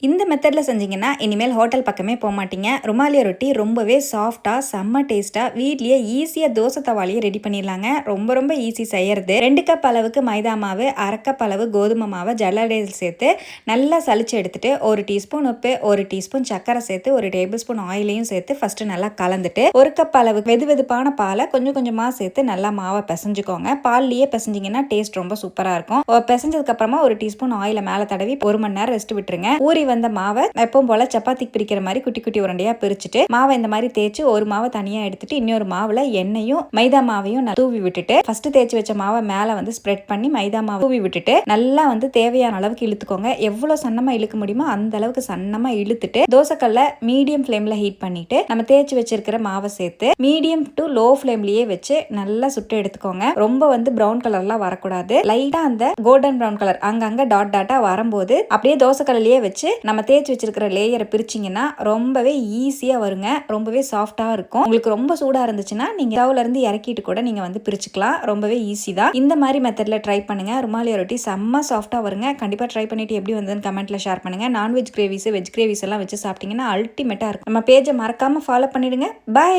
இந்த மெத்தடில் செஞ்சிங்கன்னா இனிமேல் ஹோட்டல் பக்கமே போக மாட்டீங்க. ருமாலியா ரொட்டி ரொம்பவே சாஃப்டாக செம்ம டேஸ்ட்டாக வீட்லேயே ஈஸியாக தோசை தவாலியை ரெடி பண்ணிடலாங்க. ரொம்ப ரொம்ப ஈஸி செய்யறது. 2 கப் அளவுக்கு மைதா மாவு, 1/2 கப் அளவு கோதுமை மாவை ஜல்லடையில் சேர்த்து நல்லா சளிச்சு எடுத்துட்டு 1 டீஸ்பூன் உப்பு, 1 டீஸ்பூன் சர்க்கரை சேர்த்து 1 டேபிள் ஸ்பூன் ஆயிலையும் சேர்த்து ஃபர்ஸ்ட் நல்லா கலந்துட்டு 1 கப் அளவு வெதுவெதுப்பான பாலை கொஞ்சம் கொஞ்சமாக சேர்த்து நல்லா மாவை பிசைஞ்சுக்கோங்க. பால்லையே பிசைஞ்சிங்கன்னா டேஸ்ட் ரொம்ப சூப்பராக இருக்கும். பிசைஞ்சதுக்கு அப்புறமா 1 டீஸ்பூன் ஆயிலை மேலே தடவி 1 மணி நேரம் ரெஸ்ட் விட்டுருங்க. ஊறி வந்த மாவை எப்பவும் போல சப்பாத்திக்கு பிரிக்கிற மாதிரி குட்டி குட்டி உருண்டையா பிரிச்சுட்டு மாவை இந்த மாதிரி தேய்ச்சி ஒரு மாவை தனியா எடுத்துட்டு இன்னொரு மாவுல எண்ணெயும் மைதா மாவையும் தூவி விட்டுட்டு ஃபர்ஸ்ட் தேய்ச்சி வச்ச மாவை மேல ஸ்ப்ரெட் பண்ணி மைதா மாவை தூவி விட்டுட்டு நல்லா தேவையான அளவுக்கு இழுத்துக்கோங்க. எவ்வளவு சன்னமா இழுக்க முடியுமோ அந்த அளவுக்கு சன்னமா இழுத்துட்டு தோசைக்கல்ல மீடியம் ஃப்ளேம்ல ஹீட் பண்ணிட்டு நம்ம தேய்ச்சி வச்சிருக்கிற மாவை சேர்த்து மீடியம் டு லோ ஃப்ளேம்லயே வச்சு நல்லா சுட்டு எடுத்துக்கோங்க. ரொம்ப பிரவுன் கலர்லாம் வரக்கூடாது. லைட்டா அந்த கோல்டன் பிரவுன் கலர் அங்கங்க டாட் டாட்டா வரும்போது அப்படியே தோசைக்கல்லையே வச்சு நம்ம தேய்ச்சி வச்சிருக்கிற லேயரை பிரிச்சிங்கன்னா ரொம்பவே ஈஸியாக வருங்க. ரொம்பவே சாஃப்டாக இருக்கும். உங்களுக்கு ரொம்ப சூடாக இருந்துச்சுன்னா நீங்கள் ஸ்டவ்ல இருந்து இறக்கிட்டு கூட நீங்கள் பிரிச்சுக்கலாம். ரொம்பவே ஈஸி தான். இந்த மாதிரி மெத்தடில் ட்ரை பண்ணுங்க. ருமாலியா ரொட்டி செம்ம சாஃப்டாக வருங்க. கண்டிப்பாக ட்ரை பண்ணிட்டு எப்படி வந்ததுன்னு கமெண்ட்ல ஷேர் பண்ணுங்க. நான்வெஜ் கிரேவிஸ், வெஜ் கிரேவிஸ் எல்லாம் வச்சு சாப்பிட்டீங்கன்னா அல்டிமேட்டாக இருக்கும். நம்ம பேஜை மறக்காம ஃபாலோ பண்ணிடுங்க. பை.